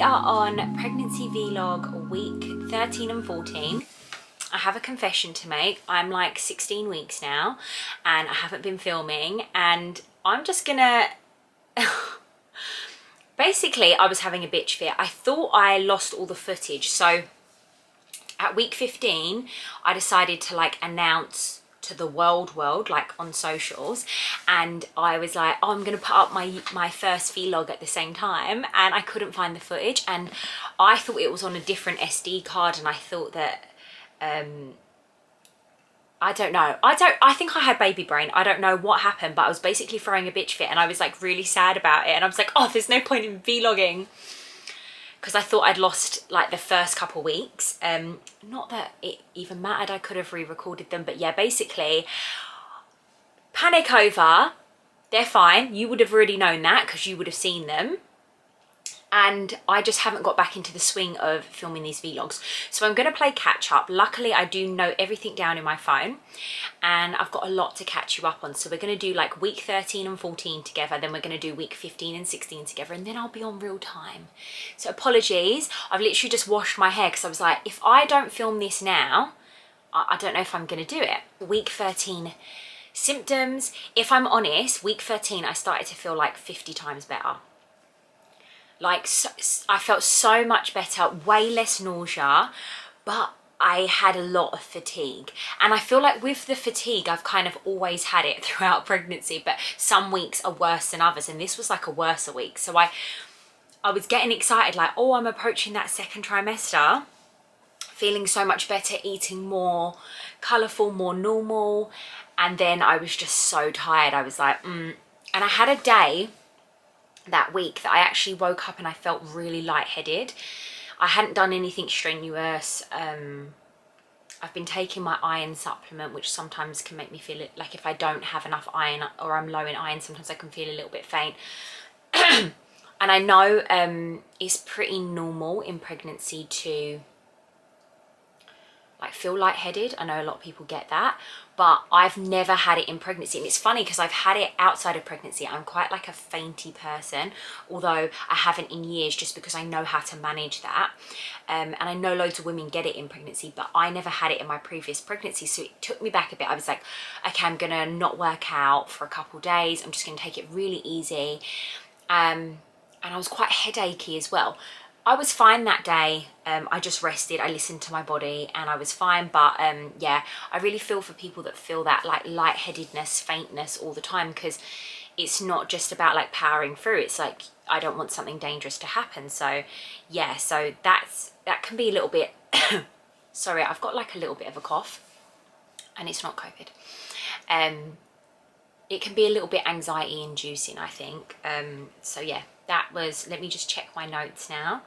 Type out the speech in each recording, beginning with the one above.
We are on pregnancy vlog week 13 and 14. I have a confession to make. I'm like 16 weeks now and I haven't been filming, and I'm just gonna basically I was having a bitch fit. I thought I lost all the footage, so at week 15 I decided to like announce to the world like on socials, and I was like, oh, I'm gonna put up my first vlog at the same time, and I couldn't find the footage, and I thought it was on a different SD card, and I thought that I don't know, I think I had baby brain. I don't know what happened, but I was basically throwing a bitch fit and I was like really sad about it, and I was like, oh, there's no point in vlogging, because I thought I'd lost like the first couple weeks. Not that it even mattered, I could have re-recorded them, but yeah, basically panic over, they're fine. You would have already known that because you would have seen them, and I just haven't got back into the swing of filming these vlogs. So I'm going to play catch up. Luckily I do note everything down in my phone and I've got a lot to catch you up on. So we're going to do like week 13 and 14 together, then we're going to do week 15 and 16 together, and then I'll be on real time. So apologies, I've literally just washed my hair because I was like, if I don't film this now, I don't know if I'm going to do it. Week 13 symptoms. If I'm honest, week 13 I started to feel like 50 times better. Like, I felt so much better, way less nausea, but I had a lot of fatigue. And I feel like with the fatigue, I've kind of always had it throughout pregnancy, but some weeks are worse than others, and this was like a worse week. So I was getting excited, like, oh, I'm approaching that second trimester, feeling so much better, eating more colourful, more normal, and then I was just so tired. I was like, And I had a day that week that I actually woke up and I felt really lightheaded. I hadn't done anything strenuous. I've been taking my iron supplement, which sometimes can make me feel it, like if I don't have enough iron or I'm low in iron, sometimes I can feel a little bit faint. And I know it's pretty normal in pregnancy to like feel lightheaded. I know a lot of people get that, but I've never had it in pregnancy. And it's funny because I've had it outside of pregnancy. I'm quite like a fainty person, although I haven't in years, just because I know how to manage that. And I know loads of women get it in pregnancy, but I never had it in my previous pregnancy. So it took me back a bit. I was like, okay, I'm gonna not work out for a couple days. I'm just gonna take it really easy. And I was quite headachy as well. I was fine that day. I just rested, I listened to my body, and I was fine. But yeah, I really feel for people that feel that like lightheadedness, faintness all the time, because it's not just about like powering through. It's like, I don't want something dangerous to happen. So yeah, so that can be a little bit sorry, I've got like a little bit of a cough and it's not COVID. It can be a little bit anxiety inducing, I think. So yeah, that was, let me just check my notes now.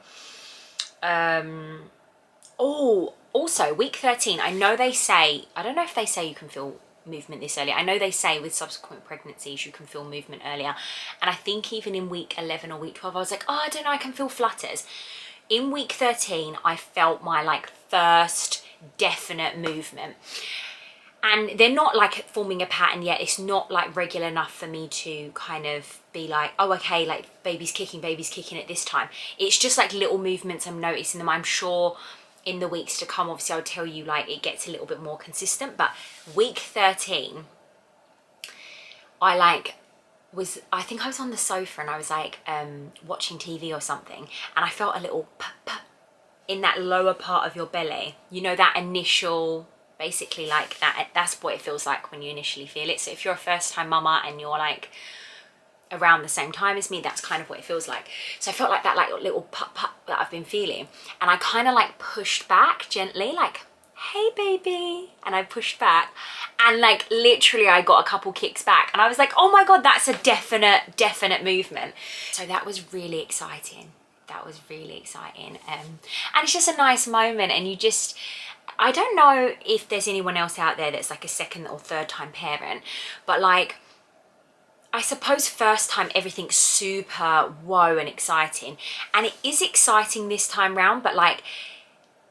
Oh, also week 13, I know they say, I don't know if they say you can feel movement this early. I know they say with subsequent pregnancies you can feel movement earlier. And I think even in week 11 or week 12, I was like, oh, I don't know, I can feel flutters. In week 13, I felt my like first definite movement. And they're not like forming a pattern yet. It's not like regular enough for me to kind of be like, oh, okay, like baby's kicking at this time. It's just like little movements, I'm noticing them. I'm sure in the weeks to come, obviously I'll tell you like it gets a little bit more consistent. But week 13, I think I was on the sofa and I was like watching TV or something, and I felt a little in that lower part of your belly. You know, that initial, basically like that's what it feels like when you initially feel it. So if you're a first time mama and you're like around the same time as me, that's kind of what it feels like. So I felt like that, like little pop that I've been feeling, and I kind of like pushed back gently, like, hey baby, and I pushed back, and like literally I got a couple kicks back, and I was like, oh my god, that's a definite movement. So that was really exciting. That was really exciting. And it's just a nice moment, and you just, I don't know if there's anyone else out there that's like a second or third time parent, but like, I suppose first time everything's super whoa and exciting, and it is exciting this time round, but like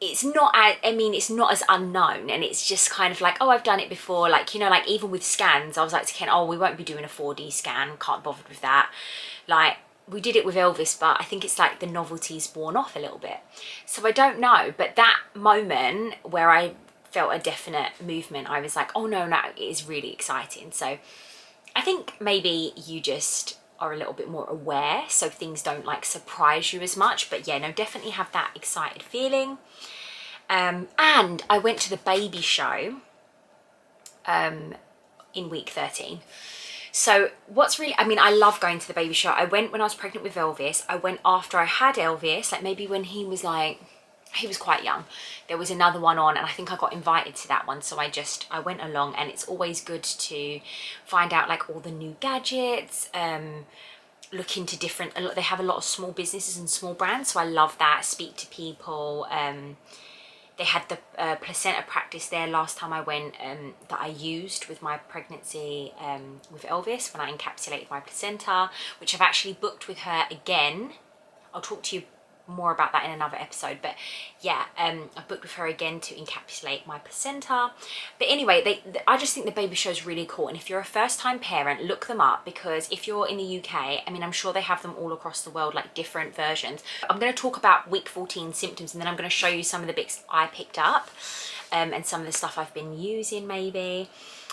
it's not as, I mean, it's not as unknown, and it's just kind of like, oh, I've done it before. Like, you know, like even with scans, I was like to Ken, oh, we won't be doing a 4D scan, can't bother with that. Like, we did it with Elvis, but I think it's like the novelty's worn off a little bit. So I don't know, but that moment where I felt a definite movement, I was like, oh no, it is really exciting. So I think maybe you just are a little bit more aware, so things don't like surprise you as much. But yeah, no, definitely have that excited feeling. And I went to the baby show in week 13. So what's really, I mean, I love going to the baby show. I went when I was pregnant with Elvis. I went after I had Elvis, like maybe when he was quite young. There was another one on, and I think I got invited to that one. So I went along, and it's always good to find out like all the new gadgets, look into different, they have a lot of small businesses and small brands. So I love that, speak to people. They had the placenta practice there last time I went that I used with my pregnancy with Elvis when I encapsulated my placenta, which I've actually booked with her again. I'll talk to you more about that in another episode, but yeah, I booked with her again to encapsulate my placenta. But anyway, I just think the baby show is really cool, and if you're a first-time parent, look them up, because if you're in the UK, I mean, I'm sure they have them all across the world, like different versions. I'm going to talk about week 14 symptoms, and then I'm going to show you some of the bits I picked up and some of the stuff I've been using maybe.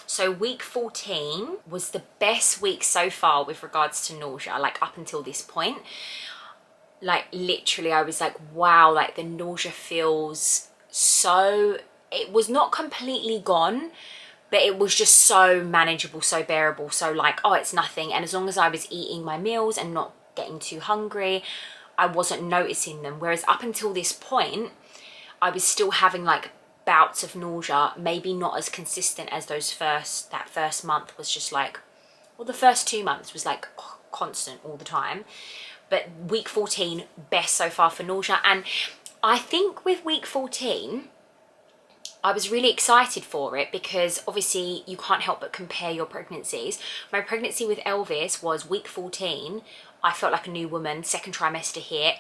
So week 14 was the best week so far with regards to nausea, like up until this point. Like literally I was like, wow, like the nausea feels so, it was not completely gone, but it was just so manageable, so bearable, so like, oh, it's nothing. And as long as I was eating my meals and not getting too hungry, I wasn't noticing them. Whereas up until this point, I was still having like bouts of nausea, maybe not as consistent as that first month was just like, well, the first 2 months was like constant all the time. But week 14, best so far for nausea. And I think with week 14, I was really excited for it, because obviously you can't help but compare your pregnancies. My pregnancy with Elvis was week 14. I felt like a new woman. Second trimester hit.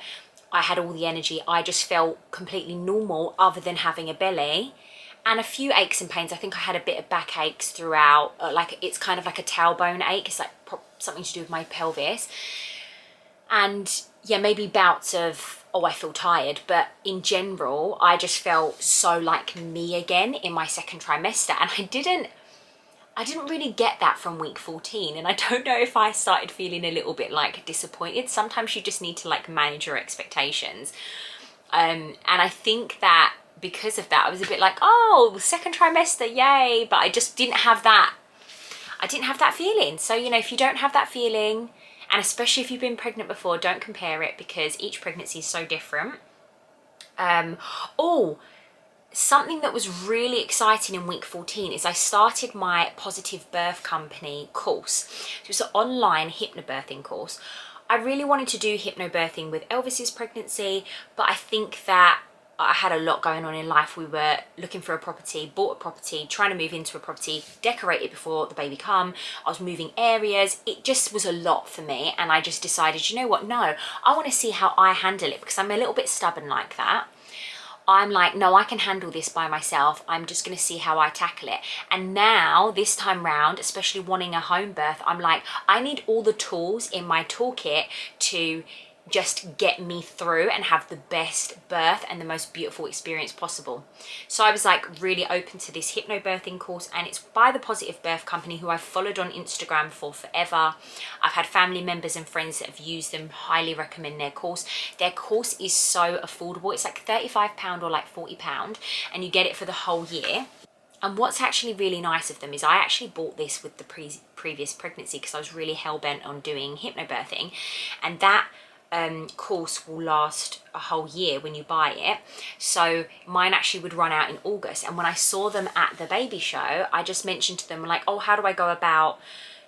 I had all the energy. I just felt completely normal other than having a belly and a few aches and pains. I think I had a bit of back aches throughout. Like it's kind of like a tailbone ache. It's like something to do with my pelvis. And yeah, maybe bouts of, oh, I feel tired. But in general, I just felt so like me again in my second trimester. And I didn't really get that from week 14. And I don't know if I started feeling a little bit like disappointed. Sometimes you just need to like manage your expectations. And I think that because of that, I was a bit like, oh, second trimester, yay. But I just didn't have that. I didn't have that feeling. So, you know, if you don't have that feeling, and especially if you've been pregnant before, don't compare it, because each pregnancy is so different. Something that was really exciting in week 14 is I started my Positive Birth Company course. So it's an online hypnobirthing course. I really wanted to do hypnobirthing with Elvis's pregnancy, but I think that I had a lot going on in life. We were looking for a property, bought a property, trying to move into a property, decorate it before the baby come. I was moving areas. It just was a lot for me. And I just decided, you know what? No, I want to see how I handle it, because I'm a little bit stubborn like that. I'm like, no, I can handle this by myself. I'm just going to see how I tackle it. And now, this time round, especially wanting a home birth, I'm like, I need all the tools in my toolkit to just get me through and have the best birth and the most beautiful experience possible. So I was like really open to this hypnobirthing course, and it's by the Positive Birth Company, who I've followed on Instagram for forever. I've had family members and friends that have used them, highly recommend their course. Their course is so affordable. It's like £35 or like £40, and you get it for the whole year. And what's actually really nice of them is I actually bought this with the previous pregnancy, because I was really hell-bent on doing hypnobirthing, and that course will last a whole year when you buy it. So mine actually would run out in August. And when I saw them at the baby show, I just mentioned to them like, oh, how do I go about,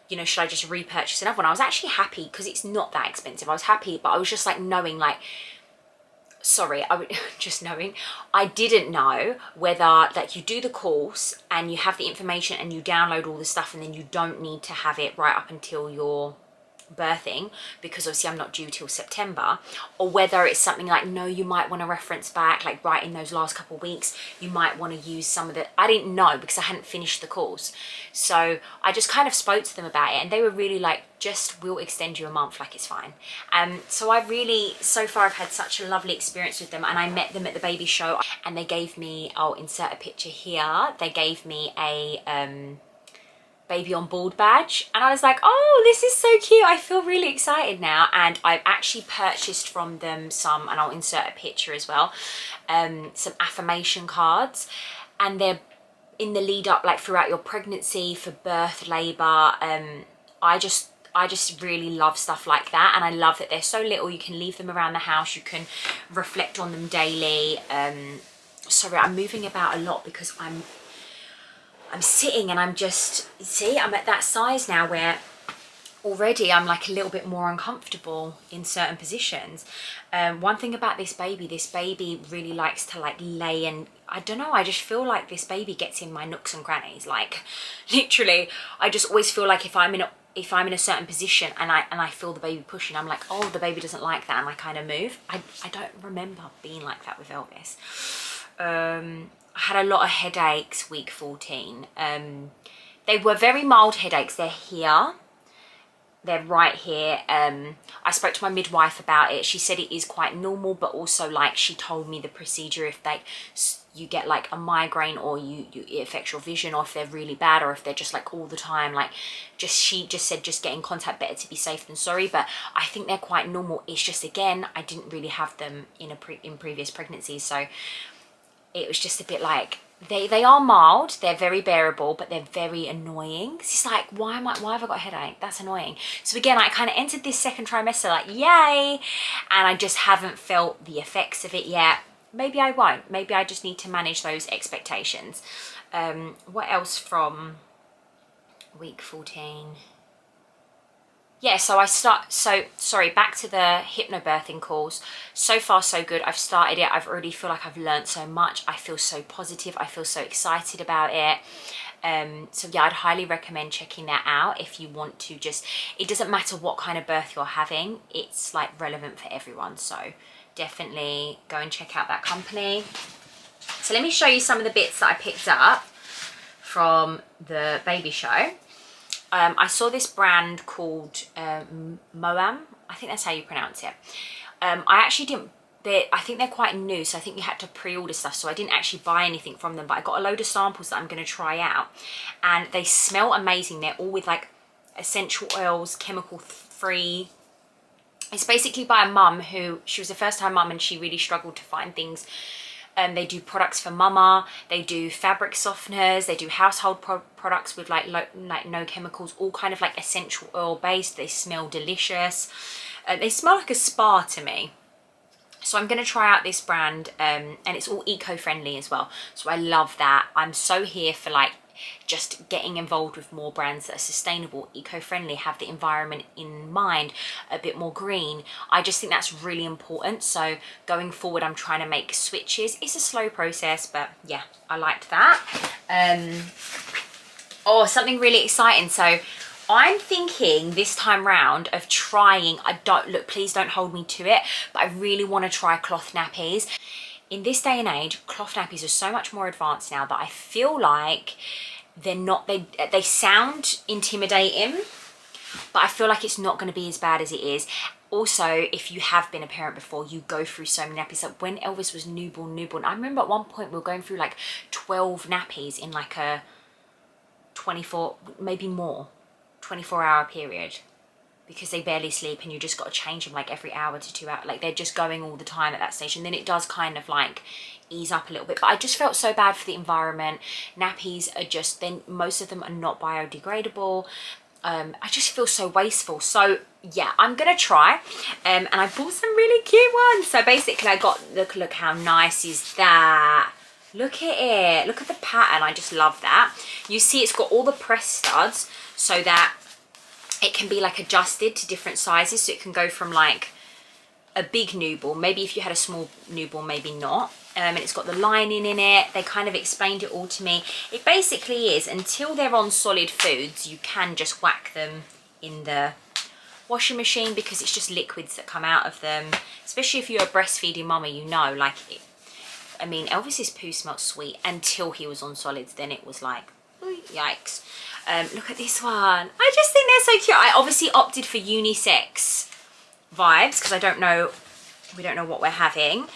you know, should I just repurchase another one? I was actually happy, because it's not that expensive. I was happy, but I was just like knowing like, I didn't know whether like you do the course and you have the information and you download all the stuff, and then you don't need to have it right up until your birthing, because obviously I'm not due till September, or whether it's something like, no, you might want to reference back, like right in those last couple of weeks, you might want to use some of the, I didn't know because I hadn't finished the course. So I just kind of spoke to them about it, and they were really like, just, we'll extend you a month, like it's fine. So I really, so far I've had such a lovely experience with them, and I met them at the baby show, and they gave me, I'll insert a picture here, they gave me a baby on board badge, and I was like, oh, this is so cute, I feel really excited now. And I've actually purchased from them some, and I'll insert a picture as well, some affirmation cards, and they're in the lead up, like throughout your pregnancy, for birth, labor. I just really love stuff like that, and I love that they're so little, you can leave them around the house, you can reflect on them daily. Sorry, I'm moving about a lot because I'm sitting, and I'm just, see, I'm at that size now where already I'm like a little bit more uncomfortable in certain positions. One thing about this baby really likes to like lay, and I don't know, I just feel like this baby gets in my nooks and crannies. Like literally, I just always feel like if I'm in a certain position and I feel the baby pushing, I'm like, oh, the baby doesn't like that, and I kind of move. I don't remember being like that with Elvis. I had a lot of headaches week 14. They were very mild headaches. They're here. They're right here. I spoke to my midwife about it. She said it is quite normal, but also like she told me the procedure if you get like a migraine, or it affects your vision, or if they're really bad, or if they're just like all the time, like she just said just get in contact, better to be safe than sorry. But I think they're quite normal. It's just, again, I didn't really have them in previous pregnancies, so it was just a bit like, they are mild, they're very bearable, but they're very annoying. It's like, why have I got a headache? That's annoying. So again, I kind of entered this second trimester like, yay, and I just haven't felt the effects of it yet. Maybe I won't. Maybe I just need to manage those expectations. What else from week 14? Yeah, so sorry, back to the hypnobirthing course. So far so good. I've started it. I've already feel like I've learned so much. I feel so positive. I feel so excited about it. So yeah, I'd highly recommend checking that out if you want to just, it doesn't matter what kind of birth you're having. It's like relevant for everyone. So definitely go and check out that company. So let me show you some of the bits that I picked up from the baby show. I saw this brand called Moam. I think that's how you pronounce it. I actually didn't, I think they're quite new, so I think you had to pre-order stuff, so I didn't actually buy anything from them, but I got a load of samples that I'm going to try out, and they smell amazing. They're all with like essential oils, chemical free. It's basically by a mum who, she was a first time mum, and she really struggled to find things. They do products for mama, they do fabric softeners, they do household products with like no chemicals, all kind of like essential oil based. They smell delicious. They smell like a spa to me. So I'm going to try out this brand, and it's all eco-friendly as well. So I love that. I'm so here for like just getting involved with more brands that are sustainable, eco-friendly, have the environment in mind, a bit more green. I just think that's really important. So going forward, I'm trying to make switches. It's a slow process, but yeah, I liked that. Oh, something really exciting. So I'm thinking this time round of trying, please don't hold me to it, but I really want to try cloth nappies. In this day and age, cloth nappies are so much more advanced now that I feel like they sound intimidating, but I feel like it's not going to be as bad as it is. Also, if you have been a parent before, you go through so many nappies. Like when Elvis was newborn, I remember at one point we were going through like 12 nappies in like a 24, maybe more, 24-hour period, because they barely sleep and you just got to change them like every hour to 2 hours. Like they're just going all the time at that stage, and then it does kind of like ease up a little bit. But I just felt so bad for the environment. Nappies are just, then most of them are not biodegradable. I just feel so wasteful. So yeah, I'm gonna try, and I bought some really cute ones. So basically I got, look how nice is that. Look at it, look at the pattern. I just love that. You see it's got all the press studs so that it can be like adjusted to different sizes. So it can go from like a big newborn, maybe if you had a small newborn, maybe not. And it's got the lining in it. They kind of explained it all to me. It basically is, until they're on solid foods, you can just whack them in the, washing machine because it's just liquids that come out of them, especially if you're a breastfeeding mama, you know, like I mean, Elvis's poo smelled sweet until he was on solids. Then it was like, ooh, yikes. Look at this one. I just think they're so cute. I obviously opted for unisex vibes because we don't know what we're having.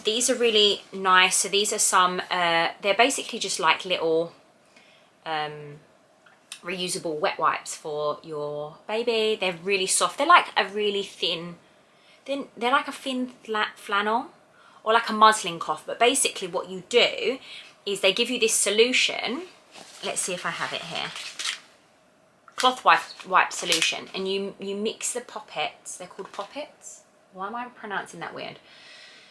These are really nice. So these are some, they're basically just like little reusable wet wipes for your baby. They're really soft. They're like a really thin, they're like a thin flannel or like a muslin cloth. But basically what you do is they give you this solution. Let's see if I have it here. Cloth wipe solution, and you mix the poppets. They're called poppets. Why am I pronouncing that weird?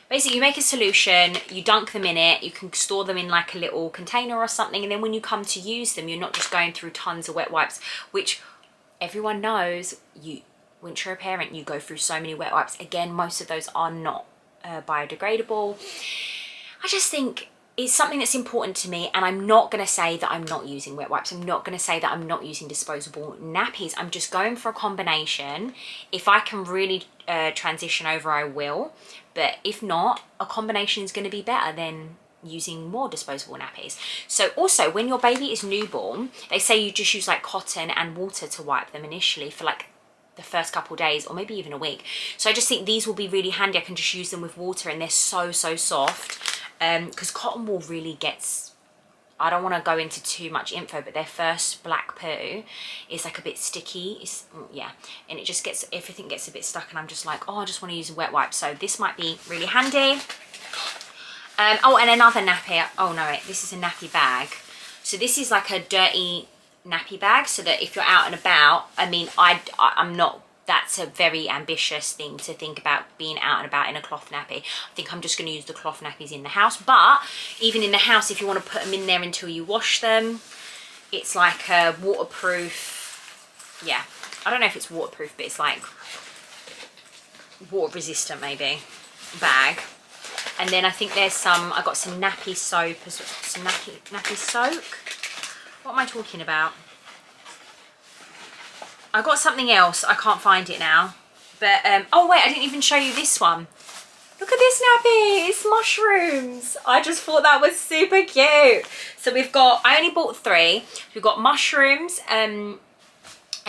Basically, you make a solution, you dunk them in it, you can store them in like a little container or something, and then when you come to use them, you're not just going through tons of wet wipes, which everyone knows. Once you're a parent, you go through so many wet wipes. Again, most of those are not biodegradable. I just think it's something that's important to me, and I'm not going to say that I'm not using wet wipes. I'm not going to say that I'm not using disposable nappies. I'm just going for a combination. If I can really transition over, I will. But if not, a combination is going to be better than using more disposable nappies. So also, when your baby is newborn, they say you just use like cotton and water to wipe them initially for like the first couple days or maybe even a week. So I just think these will be really handy. I can just use them with water, and they're so soft. Because cotton wool really gets, I don't want to go into too much info, but their first black poo is like a bit sticky. Yeah, and it just gets, everything gets a bit stuck, and I'm just like, oh, I just want to use a wet wipe. So this might be really handy. Oh, and another nappy. Oh no, wait, this is a nappy bag. So this is like a dirty nappy bag, so that if you're out and about, I mean, I'm not, that's a very ambitious thing to think about, being out and about in a cloth nappy. I think I'm just going to use the cloth nappies in the house. But even in the house, if you want to put them in there until you wash them, it's like a waterproof, yeah, I don't know if it's waterproof, but it's like water resistant maybe bag. And then I think there's some, I got some nappy soap, some nappy soak. What am I talking about? I got something else, I can't find it now. But, oh wait, I didn't even show you this one. Look at this nappy, it's mushrooms. I just thought that was super cute. So we've got, I only bought 3. We've got mushrooms, and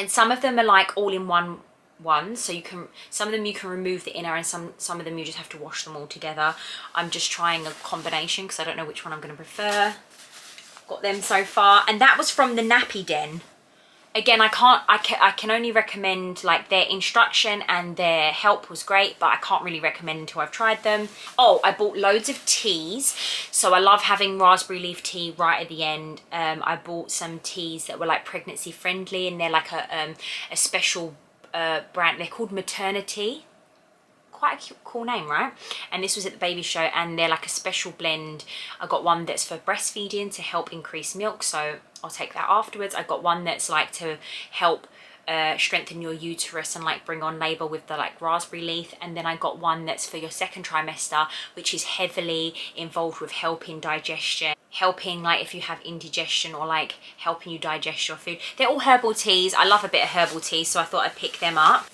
some of them are like all in one. So you can, some of them you can remove the inner, and some of them you just have to wash them all together. I'm just trying a combination because I don't know which one I'm going to prefer. Got them so far, and that was from the Nappy Den. Again, I can only recommend, like, their instruction and their help was great, but I can't really recommend until I've tried them. Oh, I bought loads of teas. So I love having raspberry leaf tea right at the end. I bought some teas that were like pregnancy friendly, and they're like a special brand. They're called Maternity. Quite a cool name, right? And this was at the baby show, and they're like a special blend. I got one that's for breastfeeding to help increase milk, so I'll take that afterwards. I got one that's like to help strengthen your uterus and like bring on labor with the like raspberry leaf. And then I got one that's for your second trimester, which is heavily involved with helping digestion, helping like if you have indigestion, or like helping you digest your food. They're all herbal teas. I love a bit of herbal tea, so I thought I'd pick them up.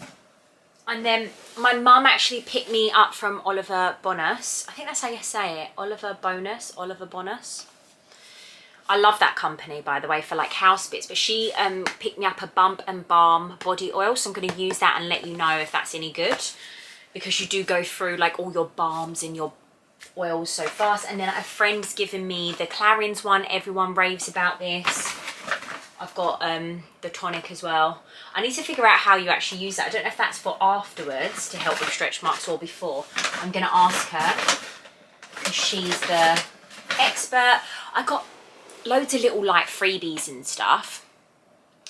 And then my mum actually picked me up from Oliver Bonus. I think that's how you say it. Oliver Bonus. I love that company, by the way, for like house bits. But she picked me up a Bump and Balm body oil. So I'm going to use that and let you know if that's any good. Because you do go through like all your balms and your oils so fast. And then a friend's given me the Clarins one. Everyone raves about this. I've got the tonic as well. I need to figure out how you actually use that. I don't know if that's for afterwards to help with stretch marks or before. I'm going to ask her because she's the expert. I got loads of little like freebies and stuff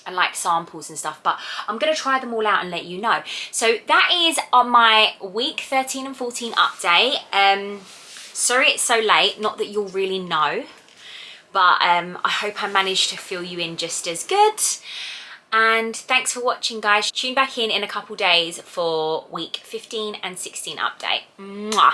and like samples and stuff, but I'm going to try them all out and let you know. So that is on my week 13 and 14 update. Sorry it's so late, not that you'll really know. But I hope I managed to fill you in just as good. And thanks for watching, guys. Tune back in a couple days for week 15 and 16 update. Mwah.